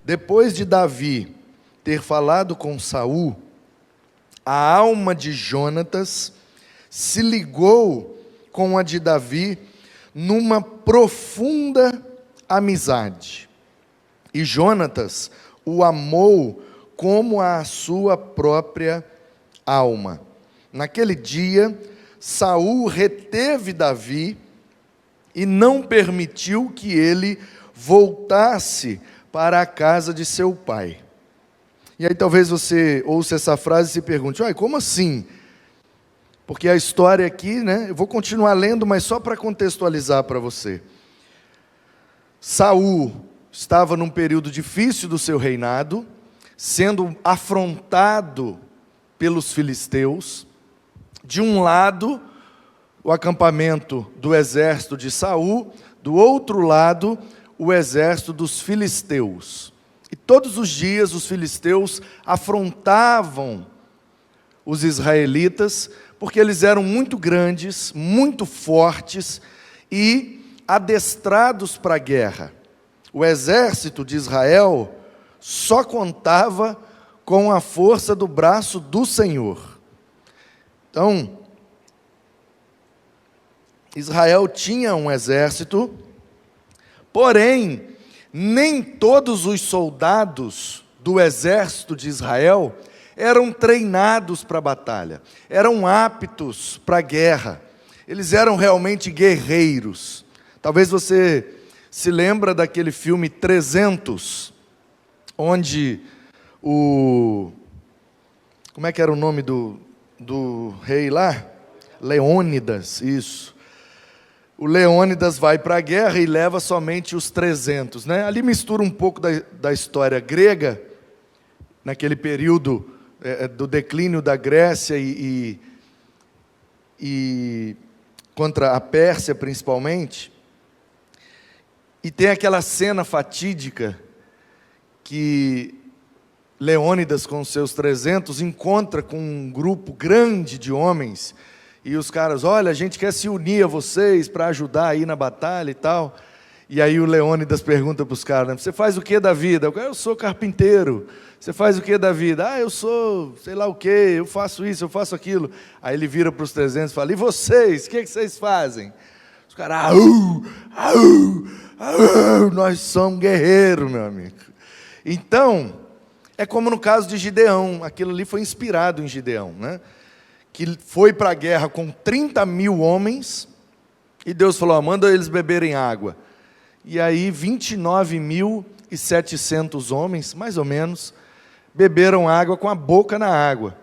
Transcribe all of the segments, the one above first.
Depois de Davi ter falado com Saul, a alma de Jonatas se ligou com a de Davi numa profunda amizade. E Jonatas o amou como a sua própria alma. Naquele dia, Saul reteve Davi e não permitiu que ele voltasse para a casa de seu pai. E aí talvez você ouça essa frase e se pergunte, como assim? Porque a história aqui, eu vou continuar lendo, mas só para contextualizar para você. Saul estava num período difícil do seu reinado, sendo afrontado pelos filisteus. De um lado, o acampamento do exército de Saul, do outro lado, o exército dos filisteus. E todos os dias os filisteus afrontavam os israelitas, porque eles eram muito grandes, muito fortes e adestrados para a guerra. O exército de Israel só contava com a força do braço do Senhor. Então, Israel tinha um exército, porém, nem todos os soldados do exército de Israel eram treinados para a batalha, eram aptos para a guerra, eles eram realmente guerreiros. Talvez você se lembra daquele filme 300, onde como é que era o nome do rei lá? Leônidas, isso. O Leônidas vai para a guerra e leva somente os 300. Ali mistura um pouco da história grega, naquele período do declínio da Grécia e contra a Pérsia principalmente. E tem aquela cena fatídica que Leônidas com seus 300 encontra com um grupo grande de homens. E os caras, olha, a gente quer se unir a vocês para ajudar aí na batalha e tal. E aí o Leônidas pergunta para os caras, você faz o que da vida? Eu sou carpinteiro. Você faz o que da vida? Eu sou sei lá o que, eu faço isso, eu faço aquilo. Aí ele vira para os 300 e fala, e vocês? O que vocês fazem? Os caras, nós somos guerreiros, meu amigo. Então, é como no caso de Gideão, aquilo ali foi inspirado em Gideão, que foi para a guerra com 30 mil homens, e Deus falou, manda eles beberem água. E aí 29.700 homens, mais ou menos, beberam água com a boca na água.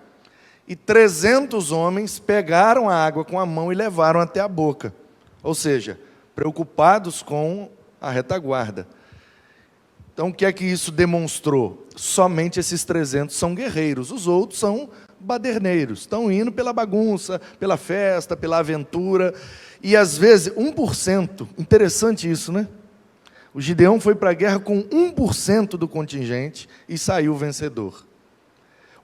E 300 homens pegaram a água com a mão e levaram até a boca. Ou seja, preocupados com a retaguarda. Então, o que é que isso demonstrou? Somente esses 300 são guerreiros, os outros são baderneiros, estão indo pela bagunça, pela festa, pela aventura, e às vezes 1%, interessante isso, O Gideão foi para a guerra com 1% do contingente e saiu vencedor.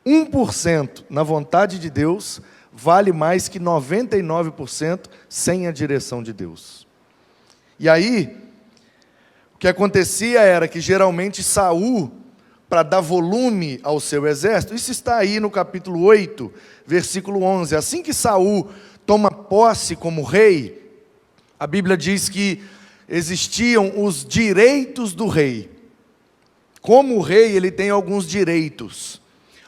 1% na vontade de Deus vale mais que 99% sem a direção de Deus. E aí, o que acontecia era que geralmente Saul, para dar volume ao seu exército, isso está aí no capítulo 8, versículo 11, assim que Saul toma posse como rei, a Bíblia diz que existiam os direitos do rei. Como rei, ele tem alguns direitos.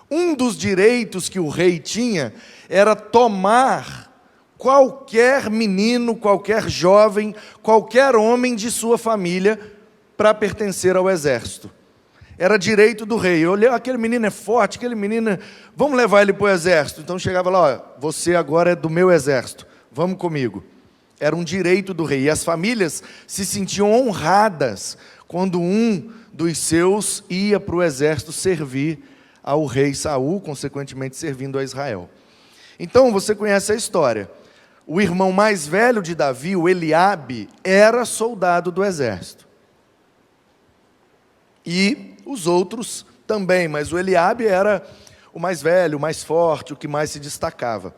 Um dos direitos que o rei tinha era tomar qualquer menino, qualquer jovem, qualquer homem de sua família para pertencer ao exército. Era direito do rei. Olhei, aquele menino é forte, aquele menino, vamos levar ele para o exército. Então chegava lá, você agora é do meu exército, vamos comigo. Era um direito do rei. E as famílias se sentiam honradas quando um dos seus ia para o exército servir ao rei Saul, consequentemente servindo a Israel. Então você conhece a história. O irmão mais velho de Davi, o Eliabe, era soldado do exército. E os outros também, mas o Eliabe era o mais velho, o mais forte, o que mais se destacava.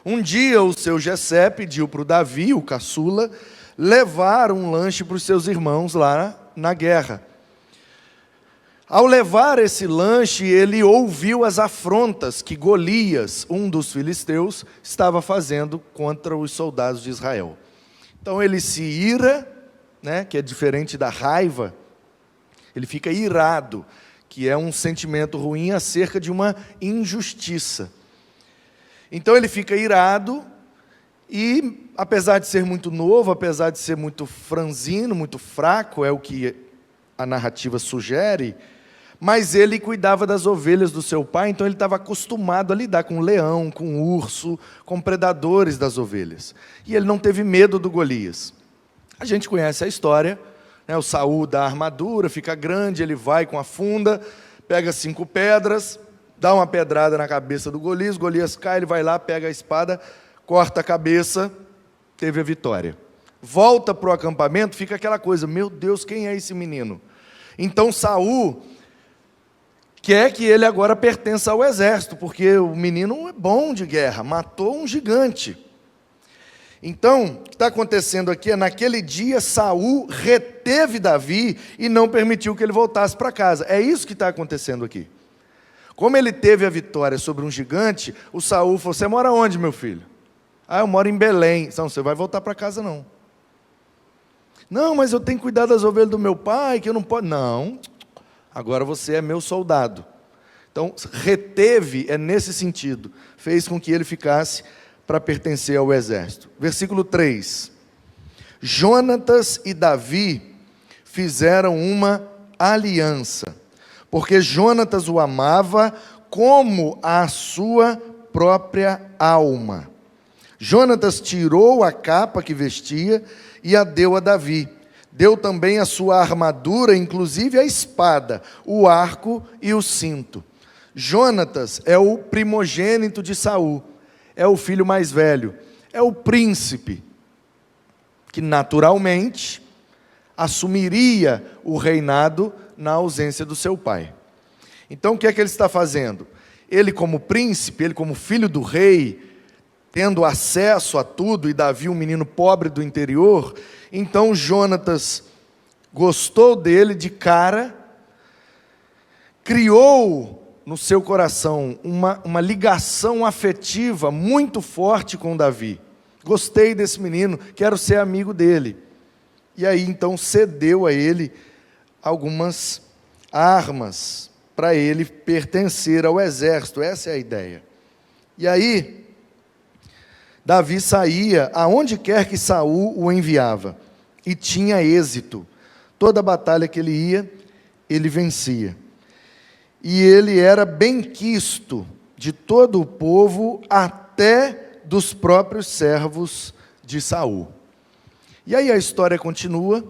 Um dia o seu Jessé pediu para o Davi, o caçula, levar um lanche para os seus irmãos lá na guerra. Ao levar esse lanche, ele ouviu as afrontas que Golias, um dos filisteus, estava fazendo contra os soldados de Israel. Então ele se ira, que é diferente da raiva, ele fica irado, que é um sentimento ruim acerca de uma injustiça. Então ele fica irado e, apesar de ser muito novo, apesar de ser muito franzino, muito fraco, é o que a narrativa sugere, mas ele cuidava das ovelhas do seu pai, então ele estava acostumado a lidar com leão, com urso, com predadores das ovelhas. E ele não teve medo do Golias. A gente conhece a história, o Saul dá a armadura, fica grande, ele vai com a funda, pega 5 pedras, dá uma pedrada na cabeça do Golias cai, ele vai lá, pega a espada, corta a cabeça, teve a vitória. Volta para o acampamento, fica aquela coisa, meu Deus, quem é esse menino? Então Saul quer que ele agora pertença ao exército, porque o menino é bom de guerra, matou um gigante. Então, o que está acontecendo aqui é, naquele dia, Saul reteve Davi e não permitiu que ele voltasse para casa. É isso que está acontecendo aqui. Como ele teve a vitória sobre um gigante, o Saul falou, você mora onde, meu filho? Eu moro em Belém. Não, você vai voltar para casa, não. Não, mas eu tenho que cuidar das ovelhas do meu pai, que eu não posso. Não, agora você é meu soldado. Então, reteve é nesse sentido. Fez com que ele ficasse para pertencer ao exército. Versículo 3. Jonatas e Davi fizeram uma aliança, porque Jonatas o amava como a sua própria alma. Jonatas tirou a capa que vestia e a deu a Davi. Deu também a sua armadura, inclusive a espada, o arco e o cinto. Jonatas é o primogênito de Saul, é o filho mais velho, é o príncipe, que naturalmente assumiria o reinado na ausência do seu pai. Então o que é que ele está fazendo? Ele como príncipe, ele como filho do rei, tendo acesso a tudo, e Davi um menino pobre do interior, então Jonatas gostou dele de cara, criou no seu coração uma ligação afetiva muito forte com Davi. Gostei desse menino, quero ser amigo dele. E aí então cedeu a ele algumas armas para ele pertencer ao exército. Essa é a ideia. E aí Davi saía aonde quer que Saul o enviava e tinha êxito. Toda batalha que ele ia, ele vencia. E ele era benquisto de todo o povo, até dos próprios servos de Saul. E aí a história continua,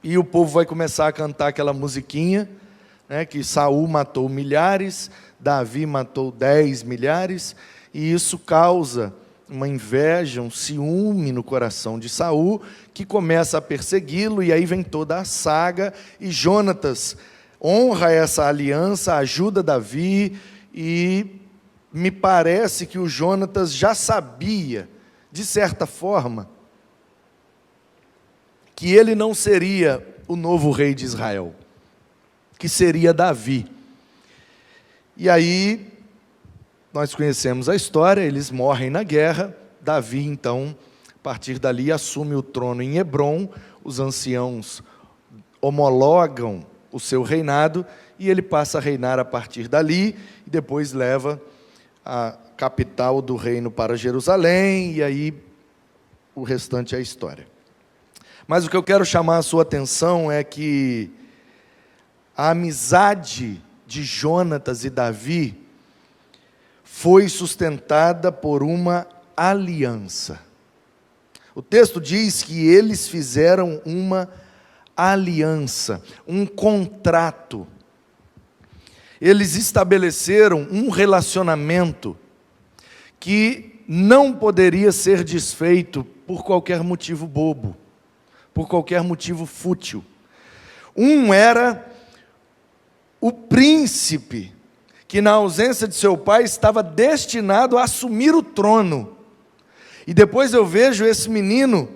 e o povo vai começar a cantar aquela musiquinha, que Saul matou milhares, Davi matou 10 milhares, e isso causa uma inveja, um ciúme no coração de Saul, que começa a persegui-lo, e aí vem toda a saga, e Jonatas honra essa aliança, ajuda Davi, e me parece que o Jonatas já sabia, de certa forma, que ele não seria o novo rei de Israel, que seria Davi. E aí, nós conhecemos a história, eles morrem na guerra, Davi então, a partir dali, assume o trono em Hebrom, os anciãos homologam o seu reinado, e ele passa a reinar a partir dali, e depois leva a capital do reino para Jerusalém, e aí o restante é a história. Mas o que eu quero chamar a sua atenção é que a amizade de Jonatas e Davi foi sustentada por uma aliança. O texto diz que eles fizeram uma aliança, um contrato. Eles estabeleceram um relacionamento que não poderia ser desfeito por qualquer motivo bobo, por qualquer motivo fútil. Um era o príncipe, que na ausência de seu pai estava destinado a assumir o trono. E depois eu vejo esse menino,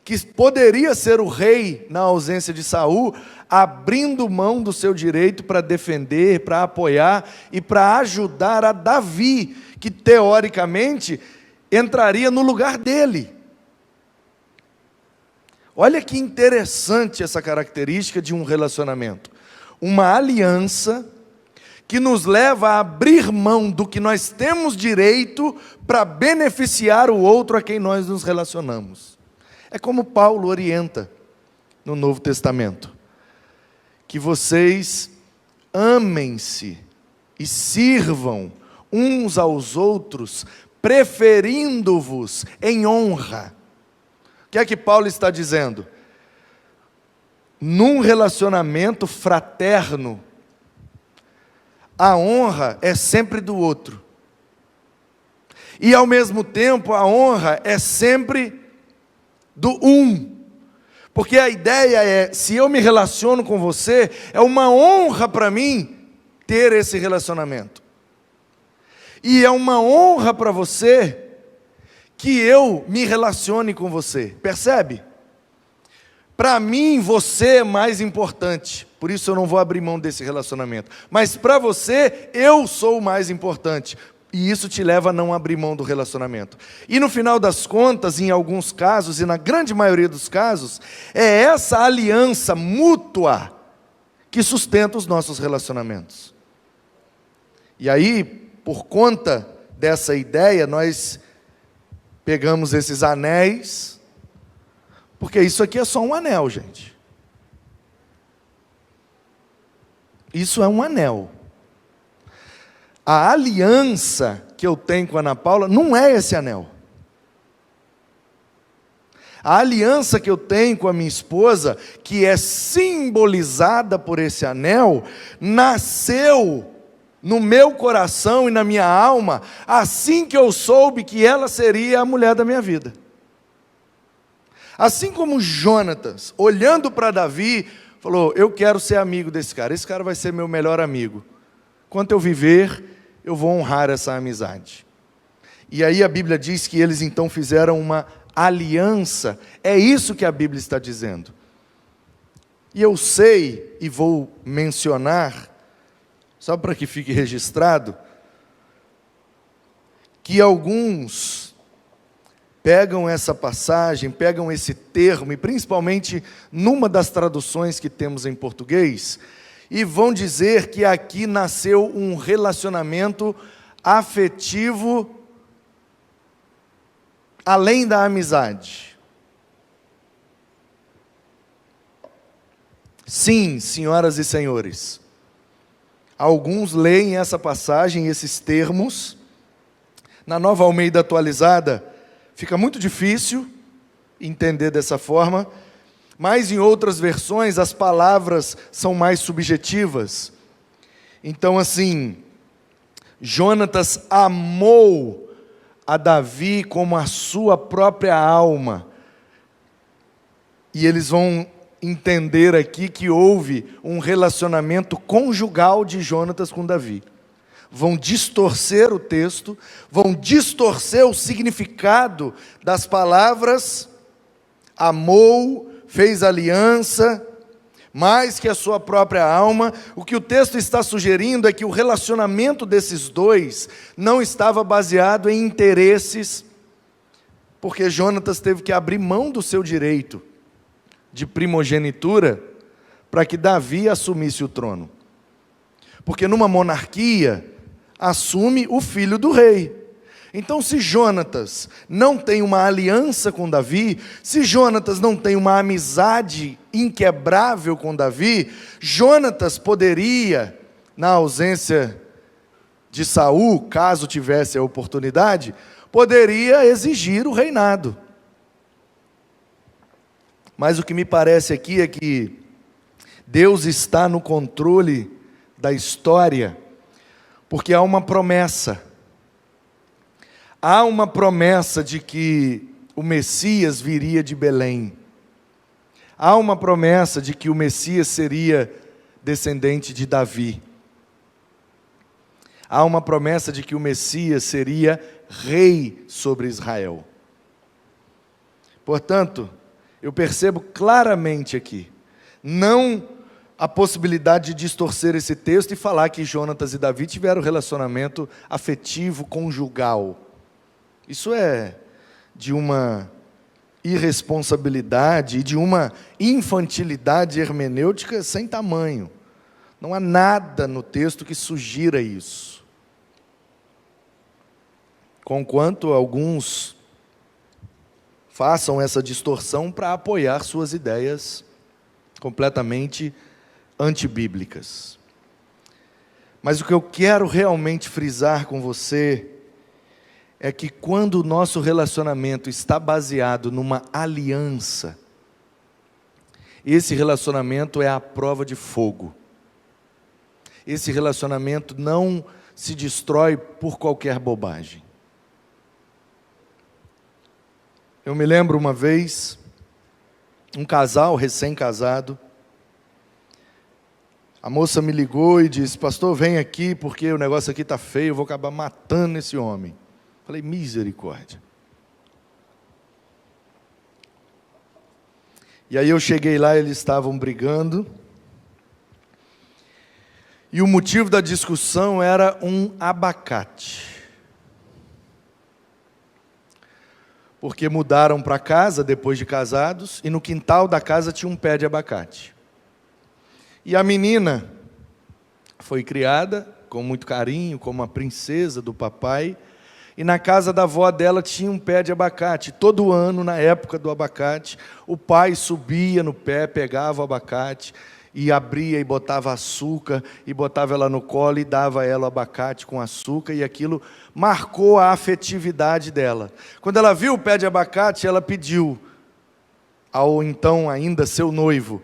que poderia ser o rei na ausência de Saul, abrindo mão do seu direito para defender, para apoiar e para ajudar a Davi, que teoricamente entraria no lugar dele. Olha que interessante essa característica de um relacionamento. Uma aliança que nos leva a abrir mão do que nós temos direito para beneficiar o outro a quem nós nos relacionamos. É como Paulo orienta no Novo Testamento, que vocês amem-se e sirvam uns aos outros, preferindo-vos em honra. O que é que Paulo está dizendo? Num relacionamento fraterno, a honra é sempre do outro. E ao mesmo tempo, a honra é sempre do um. Porque a ideia é, se eu me relaciono com você, é uma honra para mim ter esse relacionamento. E é uma honra para você que eu me relacione com você. Percebe? Para mim, você é mais importante. Por isso eu não vou abrir mão desse relacionamento. Mas para você, eu sou o mais importante. E isso te leva a não abrir mão do relacionamento. E no final das contas, em alguns casos, e na grande maioria dos casos, é essa aliança mútua que sustenta os nossos relacionamentos. E aí, por conta dessa ideia, nós pegamos esses anéis, porque isso aqui é só um anel, gente. Isso é um anel. A aliança que eu tenho com a Ana Paula não é esse anel. A aliança que eu tenho com a minha esposa, que é simbolizada por esse anel, nasceu no meu coração e na minha alma, assim que eu soube que ela seria a mulher da minha vida. Assim como Jonatas, olhando para Davi, falou, eu quero ser amigo desse cara, esse cara vai ser meu melhor amigo. Enquanto eu viver, eu vou honrar essa amizade. E aí a Bíblia diz que eles então fizeram uma aliança, é isso que a Bíblia está dizendo. E eu sei, e vou mencionar, só para que fique registrado, que alguns pegam essa passagem, pegam esse termo, e principalmente numa das traduções que temos em português, e vão dizer que aqui nasceu um relacionamento afetivo além da amizade. Sim, senhoras e senhores, alguns leem essa passagem, esses termos, na Nova Almeida Atualizada, fica muito difícil entender dessa forma, mas em outras versões as palavras são mais subjetivas. Então assim, Jonatas amou a Davi como a sua própria alma. E eles vão entender aqui que houve um relacionamento conjugal de Jonatas com Davi. Vão distorcer o texto, vão distorcer o significado das palavras, amou, fez aliança, mais que a sua própria alma. O que o texto está sugerindo é que o relacionamento desses dois não estava baseado em interesses, porque Jonatas teve que abrir mão do seu direito de primogenitura para que Davi assumisse o trono. Porque numa monarquia, assume o filho do rei. Então, se Jonatas não tem uma aliança com Davi, se Jonatas não tem uma amizade inquebrável com Davi, Jonatas poderia, na ausência de Saul, caso tivesse a oportunidade, poderia exigir o reinado. Mas o que me parece aqui é que Deus está no controle da história, porque há uma promessa. Há uma promessa de que o Messias viria de Belém. Há uma promessa de que o Messias seria descendente de Davi. Há uma promessa de que o Messias seria rei sobre Israel. Portanto, eu percebo claramente aqui, não a possibilidade de distorcer esse texto e falar que Jonatas e Davi tiveram relacionamento afetivo, conjugal. Isso é de uma irresponsabilidade e de uma infantilidade hermenêutica sem tamanho. Não há nada no texto que sugira isso. Conquanto alguns façam essa distorção para apoiar suas ideias completamente antibíblicas. Mas o que eu quero realmente frisar com você é que quando o nosso relacionamento está baseado numa aliança, esse relacionamento é a prova de fogo. Esse relacionamento não se destrói por qualquer bobagem. Eu me lembro uma vez, um casal recém-casado, a moça me ligou e disse: pastor, vem aqui porque o negócio aqui está feio, eu vou acabar matando esse homem. Falei: misericórdia. E aí eu cheguei lá, eles estavam brigando, e o motivo da discussão era um abacate. Porque mudaram para casa depois de casados, e no quintal da casa tinha um pé de abacate. E a menina foi criada com muito carinho, como uma princesa do papai, e na casa da avó dela tinha um pé de abacate. Todo ano, na época do abacate, o pai subia no pé, pegava o abacate, e abria e botava açúcar, e botava ela no colo e dava a ela o abacate com açúcar, e aquilo marcou a afetividade dela. Quando ela viu o pé de abacate, ela pediu ao então ainda seu noivo: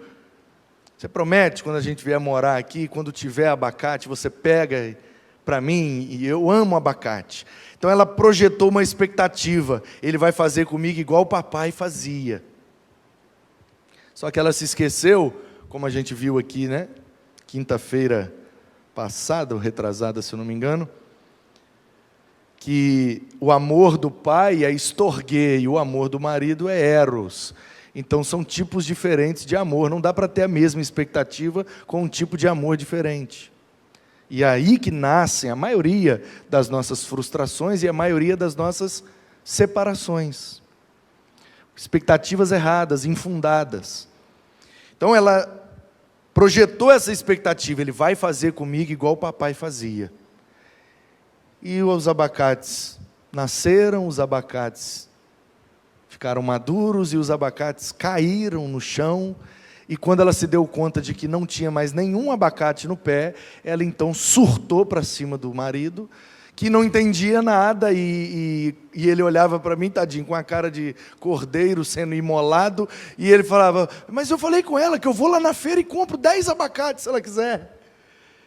você promete, quando a gente vier morar aqui, quando tiver abacate, você pega para mim, e eu amo abacate. Então ela projetou uma expectativa: ele vai fazer comigo igual o papai fazia. Só que ela se esqueceu, como a gente viu aqui, né? Quinta-feira passada, ou retrasada, se eu não me engano, que o amor do pai é estorguê e o amor do marido é eros. Então são tipos diferentes de amor, não dá para ter a mesma expectativa com um tipo de amor diferente. E é aí que nascem a maioria das nossas frustrações e a maioria das nossas separações. Expectativas erradas, infundadas. Então ela projetou essa expectativa: ele vai fazer comigo igual o papai fazia. E os abacates nasceram, os abacates ficaram maduros e os abacates caíram no chão. E quando ela se deu conta de que não tinha mais nenhum abacate no pé, ela então surtou para cima do marido, que não entendia nada, e ele olhava para mim, tadinho, com a cara de cordeiro sendo imolado, e ele falava: mas eu falei com ela que eu vou lá na feira e compro 10 abacates se ela quiser.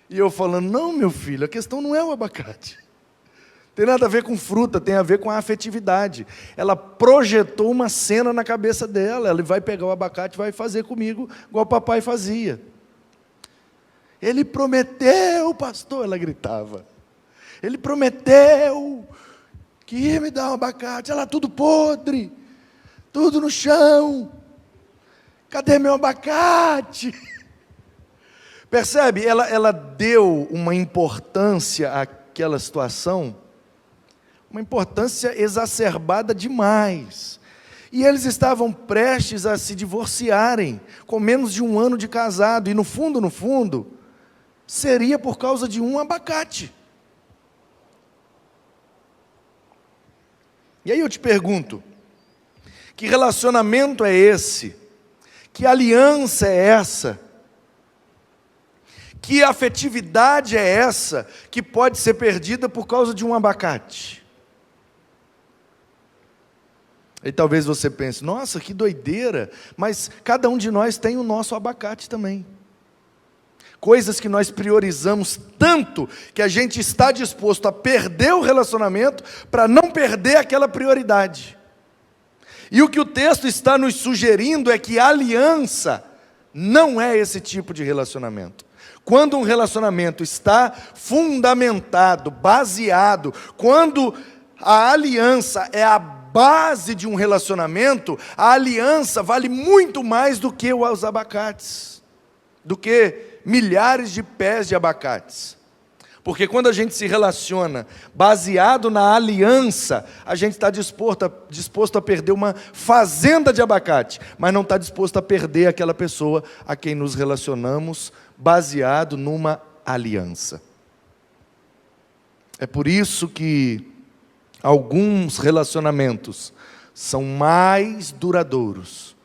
E eu falando: não, meu filho, a questão não é o abacate. Tem nada a ver com fruta, tem a ver com a afetividade. Ela projetou uma cena na cabeça dela: ele vai pegar o abacate e vai fazer comigo igual o papai fazia. Ele prometeu, pastor, ela gritava. Ele prometeu que ia me dar um abacate. Ela tudo podre, tudo no chão. Cadê meu abacate? Percebe? Ela deu uma importância àquela situação, uma importância exacerbada demais. E eles estavam prestes a se divorciarem, com menos de 1 ano de casado, e no fundo, seria por causa de um abacate. E aí eu te pergunto: que relacionamento é esse? Que aliança é essa? Que afetividade é essa que pode ser perdida por causa de um abacate? E talvez você pense: nossa, que doideira, mas cada um de nós tem o nosso abacate também. Coisas que nós priorizamos tanto, que a gente está disposto a perder o relacionamento, para não perder aquela prioridade. E o que o texto está nos sugerindo é que a aliança não é esse tipo de relacionamento. Quando um relacionamento está fundamentado, baseado, quando a aliança é a base de um relacionamento, a aliança vale muito mais do que os abacates, do que milhares de pés de abacates. Porque quando a gente se relaciona baseado na aliança, a gente está disposto a perder uma fazenda de abacate, mas não está disposto a perder aquela pessoa a quem nos relacionamos baseado numa aliança. É por isso que alguns relacionamentos são mais duradouros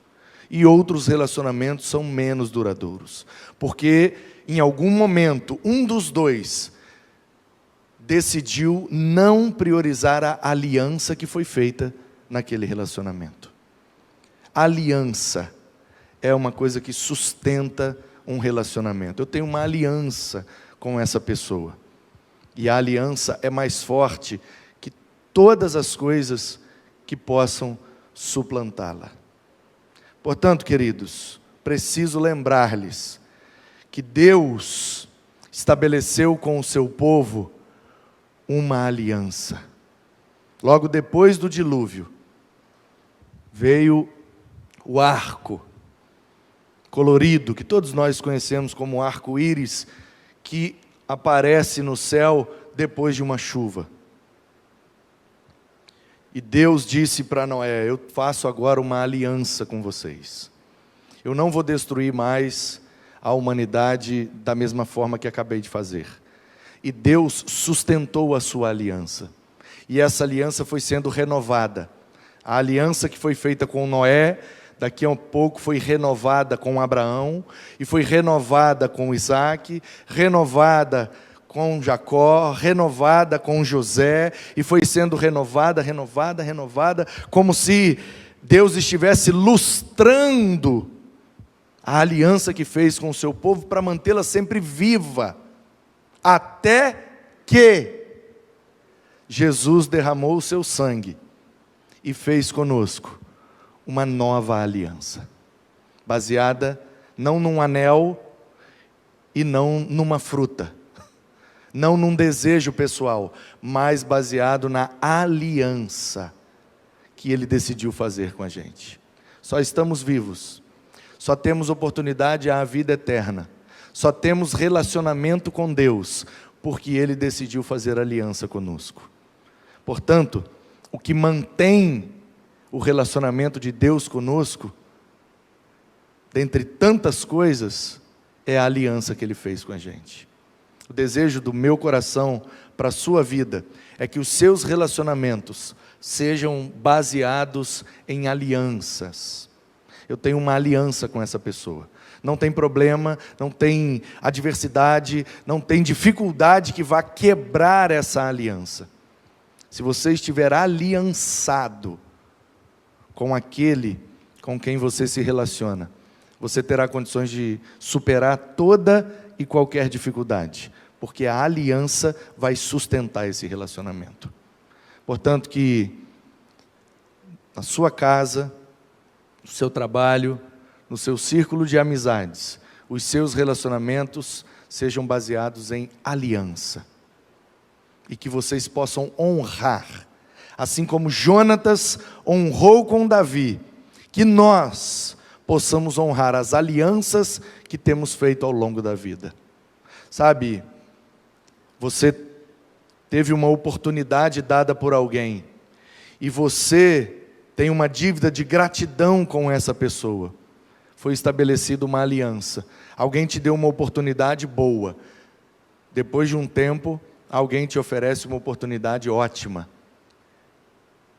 e outros relacionamentos são menos duradouros. Porque em algum momento, um dos dois decidiu não priorizar a aliança que foi feita naquele relacionamento. Aliança é uma coisa que sustenta um relacionamento. Eu tenho uma aliança com essa pessoa. E a aliança é mais forte que todas as coisas que possam suplantá-la. Portanto, queridos, preciso lembrar-lhes que Deus estabeleceu com o seu povo uma aliança. Logo depois do dilúvio, veio o arco colorido, que todos nós conhecemos como arco-íris, que aparece no céu depois de uma chuva. E Deus disse para Noé: eu faço agora uma aliança com vocês. Eu não vou destruir mais a humanidade da mesma forma que acabei de fazer. E Deus sustentou a sua aliança. E essa aliança foi sendo renovada. A aliança que foi feita com Noé, daqui a um pouco foi renovada com Abraão, e foi renovada com Isaac, renovada com Jacó, renovada com José, e foi sendo renovada, como se Deus estivesse lustrando a aliança que fez com o seu povo para mantê-la sempre viva, até que Jesus derramou o seu sangue e fez conosco uma nova aliança, baseada não num anel e não numa fruta, não num desejo pessoal, mas baseado na aliança que Ele decidiu fazer com a gente. Só estamos vivos, só temos oportunidade à vida eterna, só temos relacionamento com Deus, porque Ele decidiu fazer aliança conosco. Portanto, o que mantém o relacionamento de Deus conosco, dentre tantas coisas, é a aliança que Ele fez com a gente. O desejo do meu coração para a sua vida é que os seus relacionamentos sejam baseados em alianças. Eu tenho uma aliança com essa pessoa. Não tem problema, não tem adversidade, não tem dificuldade que vá quebrar essa aliança. Se você estiver aliançado com aquele com quem você se relaciona, você terá condições de superar toda e qualquer dificuldade, porque a aliança vai sustentar esse relacionamento. Portanto, que na sua casa, no seu trabalho, no seu círculo de amizades, os seus relacionamentos sejam baseados em aliança. E que vocês possam honrar, assim como Jonatas honrou com Davi, que nós possamos honrar as alianças que temos feito ao longo da vida. Sabe, você teve uma oportunidade dada por alguém, e você tem uma dívida de gratidão com essa pessoa. Foi estabelecida uma aliança. Alguém te deu uma oportunidade boa. Depois de um tempo, alguém te oferece uma oportunidade ótima.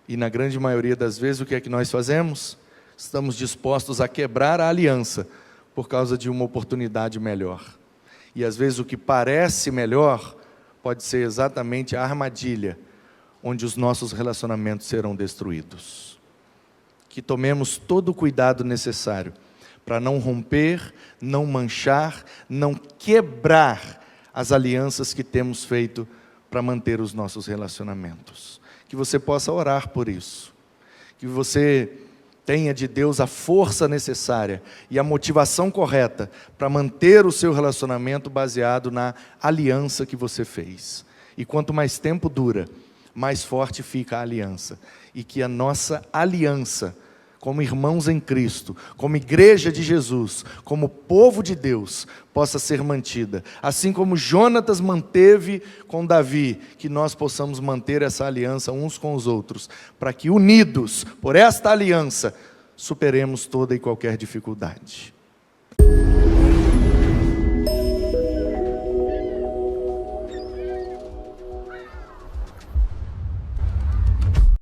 E na grande maioria das vezes, o que é que nós fazemos? Estamos dispostos a quebrar a aliança por causa de uma oportunidade melhor. E às vezes o que parece melhor pode ser exatamente a armadilha onde os nossos relacionamentos serão destruídos. Que tomemos todo o cuidado necessário para não romper, não manchar, não quebrar as alianças que temos feito para manter os nossos relacionamentos. Que você possa orar por isso. Que você tenha de Deus a força necessária e a motivação correta para manter o seu relacionamento baseado na aliança que você fez. E quanto mais tempo dura, mais forte fica a aliança. e que a nossa aliança, como irmãos em Cristo, como igreja de Jesus, como povo de Deus, possa ser mantida. Assim como Jonatas manteve com Davi, que nós possamos manter essa aliança uns com os outros, para que unidos por esta aliança, superemos toda e qualquer dificuldade.